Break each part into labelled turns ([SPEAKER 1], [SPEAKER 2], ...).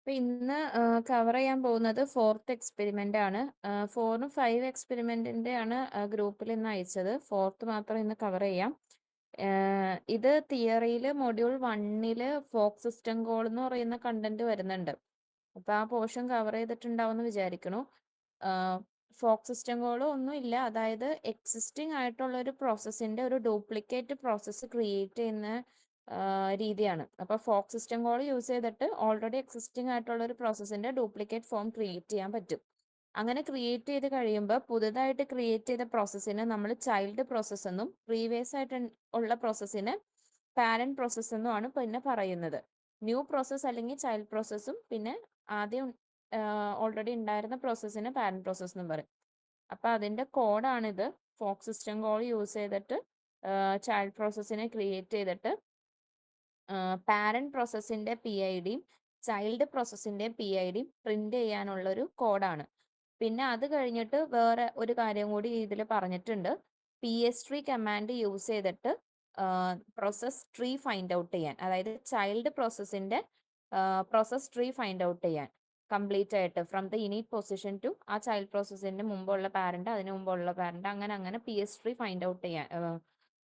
[SPEAKER 1] അപ്പൊ ഇന്ന് കവർ ചെയ്യാൻ പോകുന്നത് 4th എക്സ്പെരിമെന്റ് ആണ്. 4ഉം 5 എക്സ്പെരിമെന്റിന്റെ ആണ് ഗ്രൂപ്പിൽ ഇന്ന് അയച്ചത്. 4th മാത്രം ഇന്ന് കവർ ചെയ്യാം. ഇത് തിയറിയിൽ മൊഡ്യൂൾ 1-ല് ഫോക്ക് സിസ്റ്റം കോൾ എന്ന് പറയുന്ന കണ്ടന്റ് വരുന്നുണ്ട്. അപ്പൊ ആ പോർഷൻ കവർ ചെയ്തിട്ടുണ്ടാവും എന്ന് വിചാരിക്കണു. ഫോക്ക് സിസ്റ്റം കോൾ ഒന്നും ഇല്ല, അതായത് എക്സിസ്റ്റിംഗ് ആയിട്ടുള്ള ഒരു പ്രോസസ്സിന്റെ ഒരു ഡ്യൂപ്ലിക്കേറ്റ് പ്രോസസ്സ് ക്രിയേറ്റ് ചെയ്യുന്ന രീതിയാണ്. അപ്പോൾ ഫോക്ക് സിസ്റ്റം കോൾ യൂസ് ചെയ്തിട്ട് ഓൾറെഡി എക്സിസ്റ്റിംഗ് ആയിട്ടുള്ള ഒരു പ്രോസസ്സിന്റെ ഡ്യൂപ്ലിക്കേറ്റ് ഫോം ക്രിയേറ്റ് ചെയ്യാൻ പറ്റും. അങ്ങനെ ക്രിയേറ്റ് ചെയ്ത് കഴിയുമ്പോൾ പുതുതായിട്ട് ക്രിയേറ്റ് ചെയ്ത പ്രോസസ്സിന് നമ്മൾ ചൈൽഡ് പ്രോസസ്സ് എന്നും പ്രീവിയസ് ആയിട്ട് ഉള്ള പ്രോസസ്സിന് പാരന്റ് പ്രോസസ്സ് എന്നുമാണ് പിന്നെ പറയുന്നത്. ന്യൂ പ്രോസസ്സ് അല്ലെങ്കിൽ ചൈൽഡ് പ്രോസസ്സും പിന്നെ ആദ്യം ഓൾറെഡി ഉണ്ടായിരുന്ന പ്രോസസ്സിന് പാരന്റ് പ്രോസസ്സ് എന്നും പറയും. അപ്പൊ അതിന്റെ കോഡാണിത്. ഫോക്ക് സിസ്റ്റം കോൾ യൂസ് ചെയ്തിട്ട് ചൈൽഡ് പ്രോസസ്സിനെ ക്രിയേറ്റ് ചെയ്തിട്ട് പാരന്റ് പ്രോസസ്സിന്റെ PIDയും ചൈൽഡ് പ്രോസസ്സിന്റെ PIDയും പ്രിന്റ് ചെയ്യാനുള്ള ഒരു കോഡാണ്. പിന്നെ അത് കഴിഞ്ഞിട്ട് വേറെ ഒരു കാര്യം കൂടി ഇതിൽ പറഞ്ഞിട്ടുണ്ട്. PS-tree കമാൻഡ് യൂസ് ചെയ്തിട്ട് പ്രോസസ് ട്രീ ഫൈൻഡ് ഔട്ട് ചെയ്യാൻ, അതായത് ചൈൽഡ് പ്രോസസ്സിന്റെ പ്രോസസ് ട്രീ ഫൈൻഡ് ഔട്ട് ചെയ്യാൻ കംപ്ലീറ്റ് ആയിട്ട് from the init position to ആ ചൈൽഡ് പ്രോസസ്സിന്റെ മുമ്പുള്ള പാരന്റ്, അതിന് മുമ്പുള്ള പാരന്റ്, അങ്ങനെ PS-tree ഫൈൻഡ് ഔട്ട് ചെയ്യാൻ,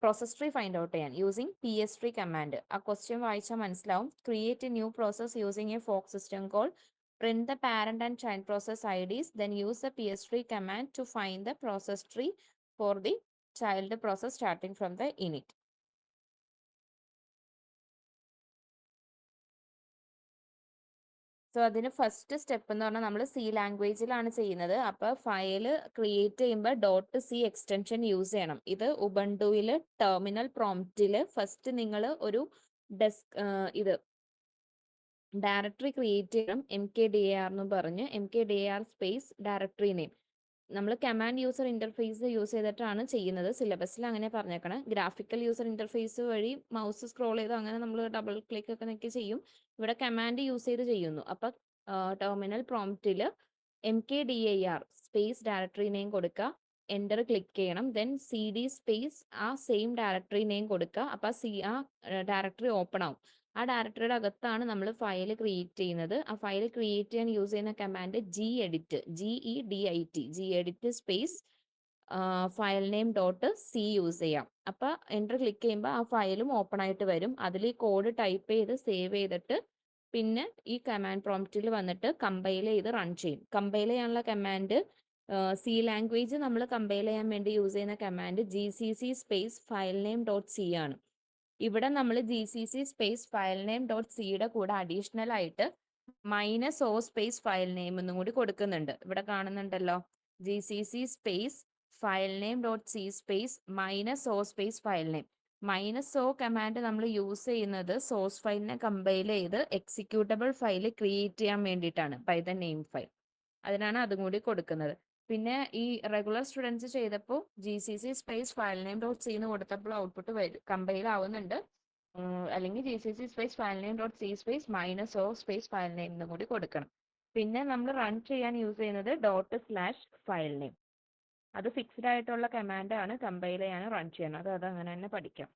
[SPEAKER 1] പ്രോസസ് ട്രീ ഫൈൻഡ് ഔട്ട് ചെയ്യാൻ യൂസിങ് PS-tree കമാൻഡ്. ആ ക്വസ്റ്റ്യൻ വായിച്ചാൽ മനസ്സിലാവും. Create a new process using a fork system call, print the parent and child process IDs, then use the PS-tree command to find the process tree for the child process starting from the init. So അതിന് first step എന്ന് പറഞ്ഞാൽ നമ്മൾ C ലാംഗ്വേജിലാണ് ചെയ്യുന്നത്. അപ്പോൾ file create ചെയ്യുമ്പോൾ .c extension use ചെയ്യണം. ഇത് ഉബണ്ടുവിൽ terminal പ്രോംപ്റ്റിൽ ഫസ്റ്റ് നിങ്ങൾ ഒരു ഇത് ഡയറക്ടറി ക്രിയേറ്റ് ചെയ്യണം. MKDIR എന്ന് പറഞ്ഞ് MKDIR സ്പേസ് ഡയറക്ടറി നെയിം. നമ്മൾ കമാൻഡ് യൂസർ ഇന്റർഫേസ് യൂസ് ചെയ്തിട്ടാണ് ചെയ്യുന്നത്. സിലബസിൽ അങ്ങനെ പറഞ്ഞേക്കണം. ഗ്രാഫിക്കൽ യൂസർ ഇന്റർഫേസ് വഴി മൗസ് സ്ക്രോൾ ചെയ്ത് അങ്ങനെ നമ്മൾ ഡബിൾ ക്ലിക്ക് ഒക്കെ നോക്കി ചെയ്യും. ഇവിടെ കമാൻഡ് യൂസ് ചെയ്ത് ചെയ്യുന്നു. അപ്പം ടെർമിനൽ പ്രോംപ്റ്റിൽ MKDIR സ്പേസ് ഡയറക്ടറി നെയിം കൊടുക്കുക, എൻ്റർ ക്ലിക്ക് ചെയ്യണം. ദെൻ CD സ്പേസ് ആ സെയിം ഡയറക്ടറി നെയിം കൊടുക്കുക. അപ്പം ആ ഡയറക്ടറി ഓപ്പൺ ആവും. ആ ഡയറക്ടറിയുടെ അകത്താണ് നമ്മൾ ഫയൽ ക്രിയേറ്റ് ചെയ്യുന്നത്. ആ ഫയൽ ക്രിയേറ്റ് ചെയ്യാൻ യൂസ് ചെയ്യുന്ന command gedit, gedit space file name .c use ചെയ്യാം. അപ്പോൾ എൻ്റർ ക്ലിക്ക് ചെയ്യുമ്പോൾ ആ ഫയലും ഓപ്പൺ ആയിട്ട് വരും. അതിൽ ഈ കോഡ് ടൈപ്പ് ചെയ്ത് സേവ് ചെയ്തിട്ട് പിന്നെ ഈ കമാൻഡ് പ്രോംപ്റ്റിൽ വന്നിട്ട് കമ്പൈൽ ചെയ്ത് റൺ ചെയ്യും. കമ്പൈൽ ചെയ്യാനുള്ള കമാൻഡ് C ലാംഗ്വേജ് നമ്മൾ കമ്പൈൽ ചെയ്യാൻ വേണ്ടി യൂസ് ചെയ്യുന്ന command GCC space file name .c ആണ്. ഇവിടെ നമ്മൾ GCC സ്പേസ് ഫയൽ നെയിം .cയുടെ കൂടെ അഡീഷണൽ ആയിട്ട് -o സ്പേസ് ഫയൽ നെയിം എന്നും കൂടി കൊടുക്കുന്നുണ്ട്. ഇവിടെ കാണുന്നുണ്ടല്ലോ, GCC space file name .c space -o space file name. -o command നമ്മൾ യൂസ് ചെയ്യുന്നത് സോഴ്സ് ഫയലിനെ കമ്പൈൽ ചെയ്ത് എക്സിക്യൂട്ടബിൾ ഫയൽ ക്രിയേറ്റ് ചെയ്യാൻ വേണ്ടിയിട്ടാണ്, ബൈ ദ നെയിം ഫയൽ. അതിനാണ് അതും കൂടി കൊടുക്കുന്നത്. പിന്നെ ഈ റെഗുലർ സ്റ്റുഡൻസ് ചെയ്തപ്പോൾ GCC space file name .c എന്ന് കൊടുത്തപ്പോൾ ഔട്ട്പുട്ട് വരും, കമ്പൈൽ ആവുന്നുണ്ട്. അല്ലെങ്കിൽ GCC space file name .c space -o space file name എന്നും കൂടി കൊടുക്കണം. പിന്നെ നമ്മൾ റൺ ചെയ്യാൻ യൂസ് ചെയ്യുന്നത് ./ഫയൽ നെയിം. അത് ഫിക്സ്ഡ് ആയിട്ടുള്ള കമാൻഡ് ആണ്, കമ്പൈൽ ചെയ്യാൻ റൺ ചെയ്യണം. അത് അങ്ങനെ തന്നെ പഠിക്കാം.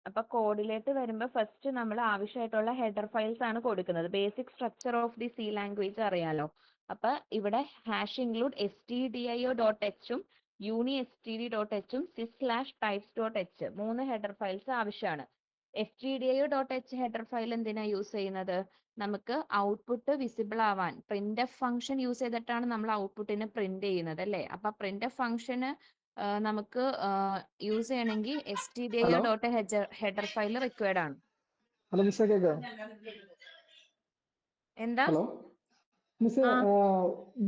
[SPEAKER 1] അപ്പൊ കോഡിലേക്ക് വരുമ്പോൾ ഫസ്റ്റ് നമ്മൾ ആവശ്യമായിട്ടുള്ള ഹെഡർ ഫയൽസ് ആണ് കൊടുക്കുന്നത്. Basic structure of the C language അറിയാലോ. അപ്പൊ ഇവിടെ #include stdio.h ഉം unistd.h ഉം sys/types.h 3 ഹെഡർ ഫയൽസ് ആവശ്യമാണ്. stdio.h ഹെഡർ ഫയൽ എന്തിനാ യൂസ് ചെയ്യുന്നത്? നമുക്ക് ഔട്ട്പുട്ട് വിസിബിൾ ആവാൻ printf ഫംഗ്ഷൻ യൂസ് ചെയ്തിട്ടാണ് നമ്മൾ ഔട്ട്പുട്ടിനെ പ്രിന്റ് ചെയ്യുന്നത് അല്ലേ. അപ്പൊ printf ഫംഗ്ഷന് നമുക്ക് യൂസ് ചെയ്യണമെങ്കിൽ stdio.h ഹെഡർ ഫയൽ റിക്വയർഡ് ആണ്.
[SPEAKER 2] ഹലോ മിസ്സേ, കേൾക്കാം?
[SPEAKER 1] എന്താ?
[SPEAKER 2] ഹലോ മിസ്സേ,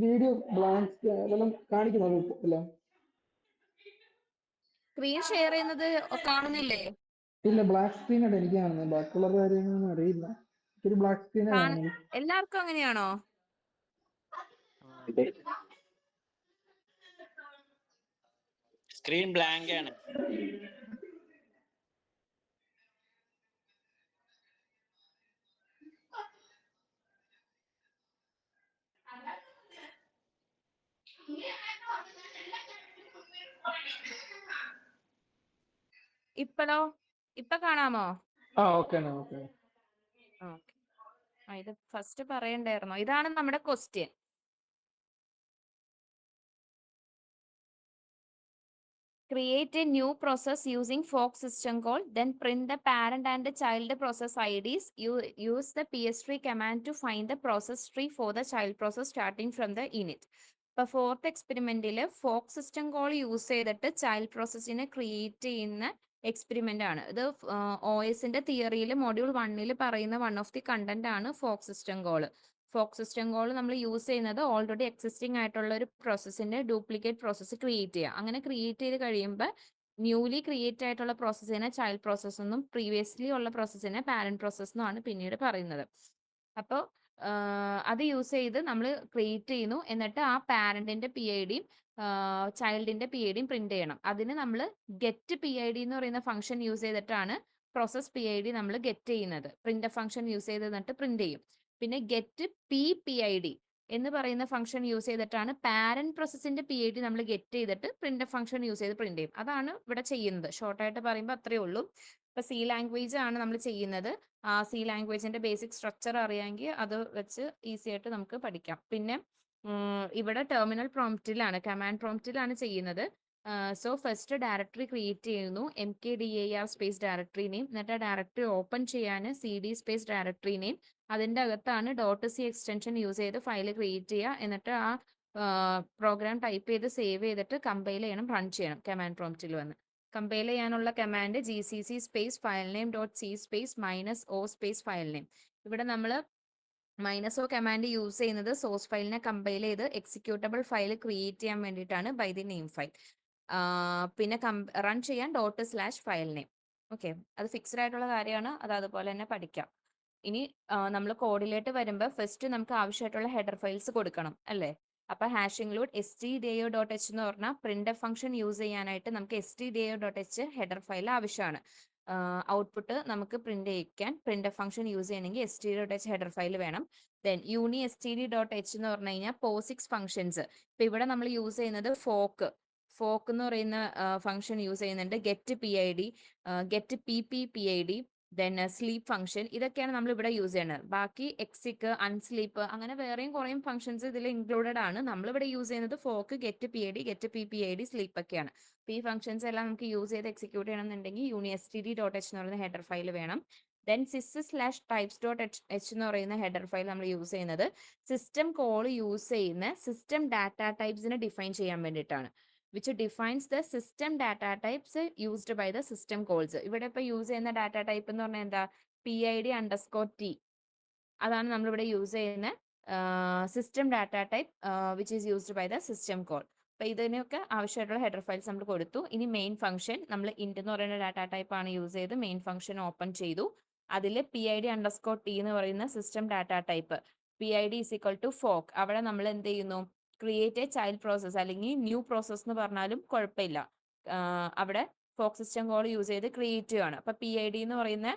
[SPEAKER 2] വീഡിയോ ബ്ലാങ്ക് എല്ലാം കാണിക്കുന്നുണ്ടോ?
[SPEAKER 1] സ്ക്രീൻ ഷെയർ ചെയ്യുന്നത് കാണുന്നില്ലേ?
[SPEAKER 2] ഇല്ല, ബ്ലാക്ക് സ്ക്രീൻ ആണ് എനിക്ക് കാണുന്നത്. ബാക്കിയുള്ള കാര്യങ്ങളൊന്നും അറിയില്ല. ഒരു ബ്ലാക്ക് സ്ക്രീൻ കാണുന്നത്.
[SPEAKER 1] എല്ലാവർക്കും അങ്ങനെയാണോ?
[SPEAKER 3] സ്ക്രീൻ ബ്ലാങ്ക് ആണ്.
[SPEAKER 1] ഇപ്പോ കാണാമോ?
[SPEAKER 2] ഓക്കെ.
[SPEAKER 1] ഓക്കെ. ഇത് ഫസ്റ്റ് പറയണ്ടായിരുന്നോ? ഇതാണ് നമ്മുടെ question. Create a new process using fork system call, then print the parent and the child process IDs. You use the ps tree command to find the process tree for the child process starting from the init. ഇപ്പോൾ fourth എക്സ്പെരിമെന്റിൽ fork system call use ചെയ്തിട്ട് child പ്രോസസ്സിനെ create ചെയ്യുന്ന experiment ആണ് ഇത്. OSന്റെ തിയറിയിൽ module 1 പറയുന്ന വൺ ഓഫ് ദി കണ്ടന്റ് ആണ് fork system call. Fork system call നമ്മൾ യൂസ് ചെയ്യുന്നത് ഓൾറെഡി എക്സിസ്റ്റിംഗ് ആയിട്ടുള്ള ഒരു പ്രോസസ്സിന്റെ ഡ്യൂപ്ലിക്കേറ്റ് പ്രോസസ്സ് ക്രിയേറ്റ് ചെയ്യുക. അങ്ങനെ ക്രിയേറ്റ് ചെയ്ത് കഴിയുമ്പോൾ ന്യൂലി ക്രിയേറ്റ് ആയിട്ടുള്ള പ്രോസസ്സിനെ ചൈൽഡ് പ്രോസസ് എന്നും പ്രീവിയസ്ലി ഉള്ള പ്രോസസ്സിനെ പാരന്റ് പ്രോസസ് എന്നുമാണ് പിന്നീട് പറയുന്നത്. അപ്പോൾ അത് യൂസ് ചെയ്ത് നമ്മൾ ക്രിയേറ്റ് ചെയ്യുന്നു, എന്നിട്ട് ആ പാരന്റിന്റെ PIDയും ചൈൽഡിന്റെ PIDയും പ്രിന്റ് ചെയ്യണം. അതിന് നമ്മൾ ഗെറ്റ് PID എന്ന് പറയുന്ന ഫംഗ്ഷൻ യൂസ് ചെയ്തിട്ടാണ് പ്രോസസ് PID നമ്മൾ ഗെറ്റ് ചെയ്യുന്നത്. പ്രിന്റ് ഫംഗ്ഷൻ യൂസ് ചെയ്ത് എന്നിട്ട് പ്രിന്റ് ചെയ്യും. പിന്നെ ഗെറ്റ് PPID എന്ന് പറയുന്ന ഫംഗ്ഷൻ യൂസ് ചെയ്തിട്ടാണ് പാരന്റ് പ്രോസസ്സിന്റെ PID നമ്മൾ ഗെറ്റ് ചെയ്തിട്ട് പ്രിന്റ് ഫംഗ്ഷൻ യൂസ് ചെയ്ത് പ്രിന്റ് ചെയ്യും. അതാണ് ഇവിടെ ചെയ്യുന്നത്. ഷോർട്ടായിട്ട് പറയുമ്പോൾ അത്രയേ ഉള്ളൂ. ഇപ്പൊ C ലാംഗ്വേജ് ആണ് നമ്മൾ ചെയ്യുന്നത്. C ലാംഗ്വേജിന്റെ ബേസിക് സ്ട്രക്ചർ അറിയാമെങ്കിൽ അത് വെച്ച് ഈസി ആയിട്ട് നമുക്ക് പഠിക്കാം. പിന്നെ ഇവിടെ ടെർമിനൽ പ്രോംപ്റ്റിലാണ്, കമാൻഡ് പ്രോംപ്റ്റിലാണ് ചെയ്യുന്നത്. സോ ഫസ്റ്റ് ഡയറക്ടറി ക്രിയേറ്റ് ചെയ്യുന്നു, mkdir സ്പേസ് ഡയറക്ടറി നെയിം, എന്നിട്ട് ആ ഡയറക്ടറി ഓപ്പൺ ചെയ്യാൻ CD സ്പേസ് ഡയറക്ടറി നെയിം, അതിൻ്റെ അകത്താണ് .c എക്സ്റ്റൻഷൻ യൂസ് ചെയ്ത് ഫയൽ ക്രിയേറ്റ് ചെയ്യുക. എന്നിട്ട് ആ പ്രോഗ്രാം ടൈപ്പ് ചെയ്ത് സേവ് ചെയ്തിട്ട് കമ്പൈൽ ചെയ്യണം, റൺ ചെയ്യണം. കമാൻഡ് പ്രോംപ്റ്റിൽ വന്ന് കമ്പൈൽ ചെയ്യാനുള്ള command GCC space file name .c space -o space file name. ഇവിടെ നമ്മൾ -o കമാൻഡ് യൂസ് ചെയ്യുന്നത് സോഴ്സ് ഫയലിനെ കമ്പൈൽ ചെയ്ത് എക്സിക്യൂട്ടബിൾ ഫയൽ ക്രിയേറ്റ് ചെയ്യാൻ വേണ്ടിയിട്ടാണ് ബൈ ദി നെയിം ഫയൽ. പിന്നെ റൺ ചെയ്യാൻ ./ഫയൽ നെയിം. ഓക്കെ, അത് ഫിക്സ്ഡ് ആയിട്ടുള്ള കാര്യമാണ്, അത് അതുപോലെ തന്നെ പഠിക്കാം. ഇനി നമ്മൾ കോഡിലേക്ക് വരുമ്പോൾ ഫസ്റ്റ് നമുക്ക് ആവശ്യമായിട്ടുള്ള ഹെഡർ ഫയൽസ് കൊടുക്കണം അല്ലേ. അപ്പൊ #include stdio.h എന്ന് പറഞ്ഞാൽ പ്രിന്റ് ഫംഗ്ഷൻ യൂസ് ചെയ്യാനായിട്ട് നമുക്ക് stdio.h ഹെഡർ ഫയൽ ആവശ്യമാണ്. ഔട്ട്പുട്ട് നമുക്ക് പ്രിന്റ് ചെയ്യിക്കാൻ പ്രിന്റ് ഫംഗ്ഷൻ യൂസ് ചെയ്യണമെങ്കിൽ stdio.h ഹെഡർ ഫയൽ വേണം. ദെൻ uni_std.h എന്ന് പറഞ്ഞു കഴിഞ്ഞാൽ POSIX ഫംഗ്ഷൻസ്. ഇപ്പൊ ഇവിടെ നമ്മൾ യൂസ് ചെയ്യുന്നത് ഫോക്ക് എന്ന് പറയുന്ന ഫംഗ്ഷൻ യൂസ് ചെയ്യുന്നുണ്ട്. Get PID, get PPPID, then sleep function, ഇതൊക്കെയാണ് നമ്മൾ ഇവിടെ യൂസ് ചെയ്യുന്നത്. ബാക്കി എക്സിക്, അൺസ്ലീപ്പ്, അങ്ങനെ വേറെയും കുറേ ഫംഗ്ഷൻസ് ഇതിൽ ഇൻക്ലൂഡഡ് ആണ്. നമ്മളിവിടെ യൂസ് ചെയ്യുന്നത് folk, get PID, get PPID, sleep ഒക്കെയാണ്. അപ്പോൾ ഈ ഫംഗ്ഷൻസ് എല്ലാം നമുക്ക് യൂസ് ചെയ്ത് എക്സിക്യൂട്ട് ചെയ്യണമെന്നുണ്ടെങ്കിൽ uni_std.h എന്ന് പറയുന്ന ഹെഡർ ഫയൽ വേണം. ദെൻ sys/types.h എന്ന് പറയുന്ന ഹെഡർ ഫയൽ നമ്മൾ യൂസ് ചെയ്യുന്നത് സിസ്റ്റം കോൾ യൂസ് ചെയ്യുന്ന സിസ്റ്റം ഡാറ്റ ടൈപ്സിനെ ഡിഫൈൻ ചെയ്യാൻ വേണ്ടിയിട്ടാണ്. which defines the system data types used by the system calls. ഇവിടെ ഇപ്പോൾ യൂസ് ചെയ്യുന്ന ഡാറ്റ ടൈപ്പ് എന്ന് പറഞ്ഞാൽ എന്താ? PID_t. അതാണ് നമ്മളിവിടെ യൂസ് ചെയ്യുന്ന system data type which is used by the system call. അപ്പോൾ ഇതിനൊക്കെ ആവശ്യമായിട്ടുള്ള ഹെഡർ ഫയൽസ് നമ്മൾ കൊടുത്തു. ഇനി മെയിൻ ഫംഗ്ഷൻ നമ്മൾ ഇന്റ് എന്ന് പറയുന്ന ഡാറ്റ ടൈപ്പ് ആണ് യൂസ് ചെയ്ത് മെയിൻ ഫംഗ്ഷൻ ഓപ്പൺ ചെയ്തു. അതിൽ PID_t എന്ന് പറയുന്ന system data type, PID = fork, അവിടെ നമ്മൾ എന്ത് ചെയ്യുന്നു? ക്രിയേറ്റ് എ ചൈൽഡ് പ്രോസസ് അല്ലെങ്കിൽ ന്യൂ പ്രോസസ് എന്ന് പറഞ്ഞാലും കുഴപ്പമില്ല. അവിടെ ഫോക്ക് സിസ്റ്റം കോൾ യൂസ് ചെയ്ത് ക്രിയേറ്റ് ചെയ്യുകയാണ്. അപ്പൊ PID എന്ന് പറയുന്ന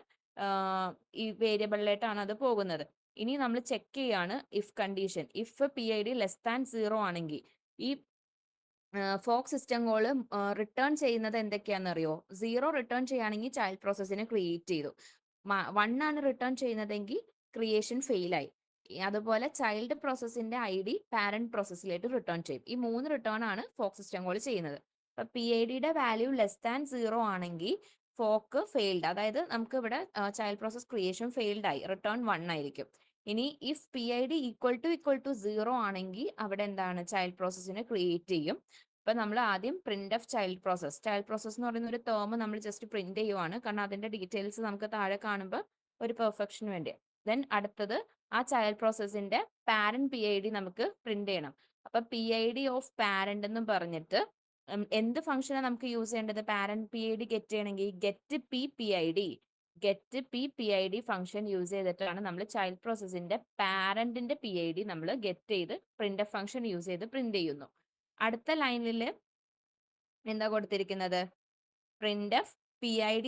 [SPEAKER 1] ഈ വേരിയബിളിലേക്കാണ് അത് പോകുന്നത്. ഇനി നമ്മൾ ചെക്ക് ചെയ്യാണ് ഇഫ് കണ്ടീഷൻ. ഇഫ് PID <0 ആണെങ്കിൽ ഈ ഫോക്ക് സിസ്റ്റം കോൾ റിട്ടേൺ ചെയ്യുന്നത് എന്തൊക്കെയാണെന്നറിയോ? 0 റിട്ടേൺ ചെയ്യുകയാണെങ്കിൽ ചൈൽഡ് പ്രോസസ്സിനെ ക്രിയേറ്റ് ചെയ്തു. 1 ആണ് റിട്ടേൺ ചെയ്യുന്നതെങ്കിൽ ക്രിയേഷൻ ഫെയിലായി. അതുപോലെ ചൈൽഡ് പ്രോസസ്സിന്റെ ID പാരന്റ് പ്രോസസ്സിലേക്ക് റിട്ടേൺ ചെയ്യും. ഈ 3 റിട്ടേൺ ആണ് ഫോക്ക് സിസ്റ്റം കോൾ ചെയ്യുന്നത്. അപ്പൊ PIDയുടെ വാല്യൂ <0 ആണെങ്കിൽ ഫോക്ക് ഫെയിൽഡ്, അതായത് നമുക്ക് ഇവിടെ ചൈൽഡ് പ്രോസസ് ക്രിയേഷൻ ഫെയിൽഡ് ആയി, റിട്ടേൺ 1 ആയിരിക്കും. ഇനി ഇഫ് PID = 0 ആണെങ്കിൽ അവിടെ എന്താണ്? ചൈൽഡ് പ്രോസസ്സിനെ ക്രിയേറ്റ് ചെയ്യും. അപ്പൊ നമ്മൾ ആദ്യം printf ചൈൽഡ് പ്രോസസ് എന്ന് പറയുന്ന ഒരു ടേം നമ്മൾ ജസ്റ്റ് പ്രിന്റ് ചെയ്യുവാണ്, കാരണം അതിന്റെ ഡീറ്റെയിൽസ് നമുക്ക് താഴെ കാണുമ്പോൾ ഒരു പെർഫെക്ഷന് വേണ്ടി. ദെൻ അടുത്തത് ആ ചൈൽഡ് പ്രോസസ്സിന്റെ പാരന്റ് PID നമുക്ക് പ്രിന്റ് ചെയ്യണം. അപ്പൊ PID ഓഫ് പാരന്റ് എന്നും പറഞ്ഞിട്ട് എന്ത് ഫംഗ്ഷനാണ് നമുക്ക് യൂസ് ചെയ്യേണ്ടത്? പാരന്റ് PID ഗെറ്റ് ചെയ്യണമെങ്കിൽ ഗെറ്റ് PPID ഫംഗ്ഷൻ യൂസ് ചെയ്തിട്ടാണ് നമ്മൾ ചൈൽഡ് പ്രോസസ്സിന്റെ പാരന്റിന്റെ PID നമ്മൾ ഗെറ്റ് ചെയ്ത് printf ഫംഗ്ഷൻ യൂസ് ചെയ്ത് പ്രിന്റ് ചെയ്യുന്നു. അടുത്ത ലൈനിൽ എന്താ കൊടുത്തിരിക്കുന്നത്? printf PID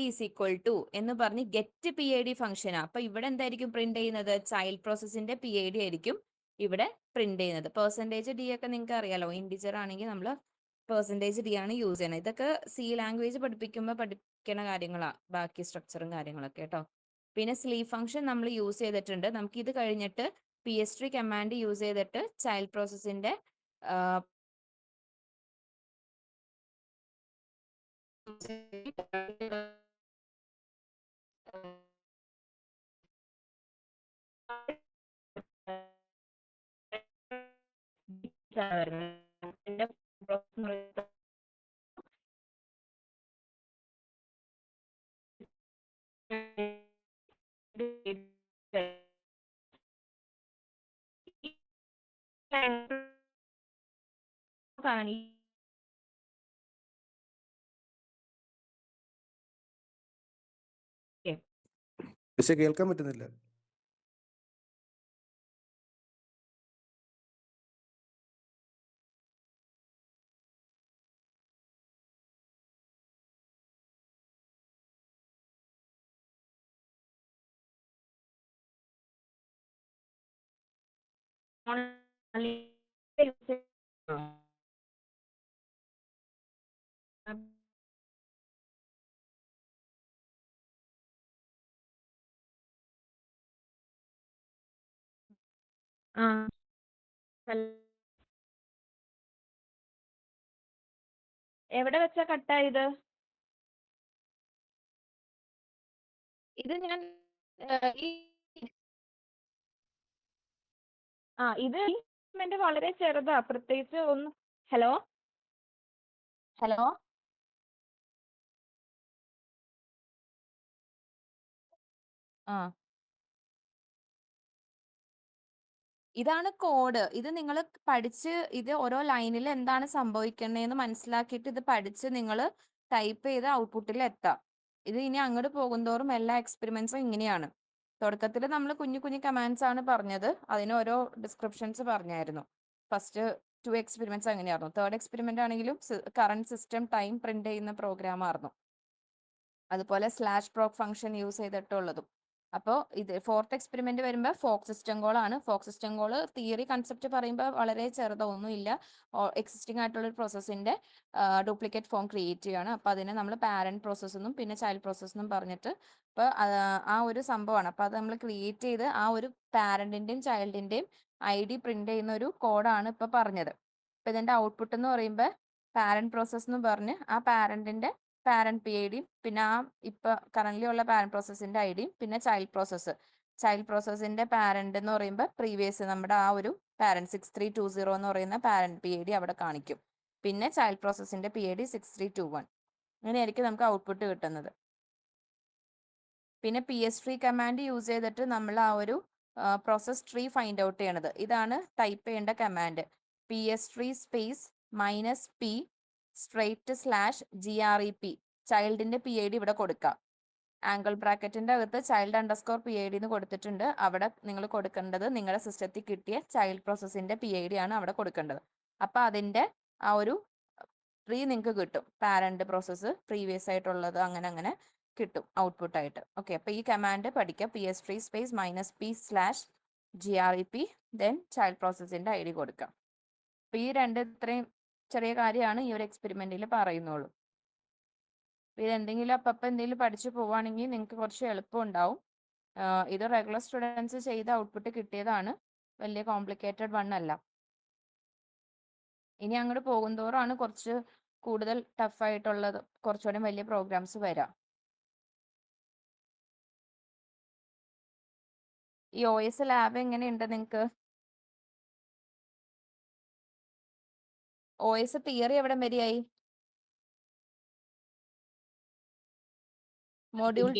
[SPEAKER 1] = എന്ന് പറഞ്ഞ് ഗെറ്റ് PID ഫംഗ്ഷനാണ്. അപ്പൊ ഇവിടെ എന്തായിരിക്കും പ്രിന്റ് ചെയ്യുന്നത്? ചൈൽഡ് പ്രോസസ്സിന്റെ PID ആയിരിക്കും ഇവിടെ പ്രിന്റ് ചെയ്യുന്നത്. %d ഒക്കെ നിങ്ങൾക്ക് അറിയാലോ, ഇൻഡിജർ ആണെങ്കിൽ നമ്മൾ %d ആണ് യൂസ് ചെയ്യുന്നത്. ഇതൊക്കെ C ലാംഗ്വേജ് പഠിപ്പിക്കുമ്പോൾ പഠിക്കുന്ന കാര്യങ്ങളാണ്, ബാക്കി സ്ട്രക്ചറും കാര്യങ്ങളൊക്കെ കേട്ടോ. പിന്നെ സ്ലീവ് ഫംഗ്ഷൻ നമ്മൾ യൂസ് ചെയ്തിട്ടുണ്ട്. നമുക്ക് ഇത് കഴിഞ്ഞിട്ട് PS3 കമാൻഡ് യൂസ് ചെയ്തിട്ട് ചൈൽഡ് പ്രോസസ്സിന്റെ
[SPEAKER 3] പക്ഷെ കേൾക്കാൻ പറ്റുന്നില്ല.
[SPEAKER 1] ആ എവിടെ വെച്ചാ കട്ടായത്? ഇത് ഞാൻ ഈ ഇത് ഇൻസ്ട്രുമെന്റ് വളരെ ചെറുതാ, പ്രത്യേകിച്ച് ഒന്നും. ഹലോ ഹലോ ആ ഇതാണ് കോഡ്. ഇത് നിങ്ങൾ പഠിച്ച് ഇത് ഓരോ ലൈനിൽ എന്താണ് സംഭവിക്കുന്നതെന്ന് മനസ്സിലാക്കിയിട്ട് ഇത് പഠിച്ച് നിങ്ങൾ ടൈപ്പ് ചെയ്ത് ഔട്ട്പുട്ടിൽ എത്താം. ഇത് ഇനി അങ്ങോട്ട് പോകുന്തോറും എല്ലാ എക്സ്പെരിമെന്റ്സും ഇങ്ങനെയാണ്. തുടക്കത്തിൽ നമ്മൾ കുഞ്ഞു കുഞ്ഞു കമാൻഡ്സ് ആണ് പറഞ്ഞത്. അതിന് ഓരോ ഡിസ്ക്രിപ്ഷൻസ് പറഞ്ഞായിരുന്നു. ഫസ്റ്റ് 2 എക്സ്പെരിമെന്റ്സ് അങ്ങനെയായിരുന്നു. തേർഡ് എക്സ്പെരിമെന്റ് ആണെങ്കിലും കറന്റ് സിസ്റ്റം ടൈം പ്രിന്റ് ചെയ്യുന്ന പ്രോഗ്രാം ആയിരുന്നു. അതുപോലെ സ്ലാഷ് പ്രോക് ഫംഗ്ഷൻ യൂസ് ചെയ്തിട്ടുള്ളതും. അപ്പോൾ ഇത് ഫോർത്ത് എക്സ്പെരിമെന്റ് വരുമ്പോൾ ഫോക്ക് സിസ്റ്റം കോൾ ആണ്. Fork system call theory concept പറയുമ്പോൾ വളരെ ചെറുതൊന്നുമില്ല. എക്സിസ്റ്റിംഗ് ആയിട്ടുള്ള ഒരു പ്രോസസ്സിന്റെ ഡ്യൂപ്ലിക്കേറ്റ് ഫോം ക്രിയേറ്റ് ചെയ്യുകയാണ്. അപ്പോൾ അതിനെ നമ്മൾ പാരന്റ് പ്രോസസ്സ് എന്നും പിന്നെ ചൈൽഡ് പ്രോസസ്സ് എന്നും പറഞ്ഞിട്ട് അപ്പോൾ ആ ഒരു സംഭവമാണ്. അപ്പോൾ അത് നമ്മൾ ക്രിയേറ്റ് ചെയ്ത് ആ ഒരു പാരന്റിന്റെയും ചൈൽഡിന്റെയും ID പ്രിന്റ് ചെയ്യുന്ന ഒരു കോഡാണ് ഇപ്പോൾ പറഞ്ഞത്. അപ്പോൾ ഇതിന്റെ ഔട്ട്പുട്ട് എന്ന് പറയുമ്പോൾ പാരന്റ് പ്രോസസ്സ് എന്ന് പറഞ്ഞ് ആ പാരന്റിന്റെ പാരന്റ് PID പിന്നെ ആ ഇപ്പൊ കറന്റ് ഉള്ള പാരന്റ് പ്രോസസ്സിന്റെ ID പിന്നെ ചൈൽഡ് പ്രോസസ്സിന്റെ പാരന്റ് എന്ന് പറയുമ്പോൾ പ്രീവിയസ് നമ്മുടെ ആ ഒരു പാരന്റ് 6320 എന്ന് പറയുന്ന പാരന്റ് PID അവിടെ കാണിക്കും. പിന്നെ ചൈൽഡ് പ്രോസസ്സിന്റെ PID 6321. അങ്ങനെയായിരിക്കും നമുക്ക് ഔട്ട്പുട്ട് കിട്ടുന്നത്. പിന്നെ PS3 കമാൻഡ് യൂസ് ചെയ്തിട്ട് നമ്മൾ ആ ഒരു പ്രോസസ് ട്രീ ഫൈൻഡ് ഔട്ട് ചെയ്യണത്. ഇതാണ് ടൈപ്പ് ചെയ്യേണ്ട command. PS3 space -p /grep ചൈൽഡിന്റെ PID ഇവിടെ കൊടുക്കാം. ആംഗിൾ ബ്രാക്കറ്റിന്റെ അകത്ത് ചൈൽഡ് _PID എന്ന് കൊടുത്തിട്ടുണ്ട്. അവിടെ നിങ്ങൾ കൊടുക്കേണ്ടത് നിങ്ങളുടെ സിസ്റ്റത്തിൽ കിട്ടിയ ചൈൽഡ് പ്രോസസ്സിന്റെ PID ആണ് അവിടെ കൊടുക്കേണ്ടത്. അപ്പൊ അതിന്റെ ആ ഒരു ട്രീ നിങ്ങൾക്ക് കിട്ടും. പാരന്റ് പ്രോസസ്സ് പ്രീവിയസ് ആയിട്ടുള്ളത് അങ്ങനെ അങ്ങനെ കിട്ടും ഔട്ട്പുട്ട് ആയിട്ട്. ഓക്കെ, അപ്പൊ ഈ കമാൻഡ് പഠിക്കുക. PS3 space -p /grep then child പ്രോസസ്സിന്റെ ID കൊടുക്കാം. അപ്പൊ ഈ ഇത്രയും ചെറിയ കാര്യമാണ് ഈ ഒരു എക്സ്പെരിമെന്റിൽ പറയുന്നുള്ളൂ. ഇത് എന്തെങ്കിലും അപ്പം എന്തെങ്കിലും പഠിച്ചു പോവുകയാണെങ്കിൽ നിങ്ങൾക്ക് കുറച്ച് എളുപ്പം ഉണ്ടാവും. ഇത് റെഗുലർ സ്റ്റുഡൻസ് ചെയ്ത ഔട്ട്പുട്ട് കിട്ടിയതാണ്, വലിയ കോംപ്ലിക്കേറ്റഡ് വൺ അല്ല. ഇനി അങ്ങോട്ട് പോകുന്തോറാണ് കുറച്ച് കൂടുതൽ ടഫായിട്ടുള്ളത്, കുറച്ചുകൂടി വലിയ പ്രോഗ്രാംസ് വരാം. ഈ OS ലാബ് എങ്ങനെയുണ്ട് നിങ്ങൾക്ക്? OS തിയറി എവിടെ വരെയായി? മോഡ്യൂൾ 2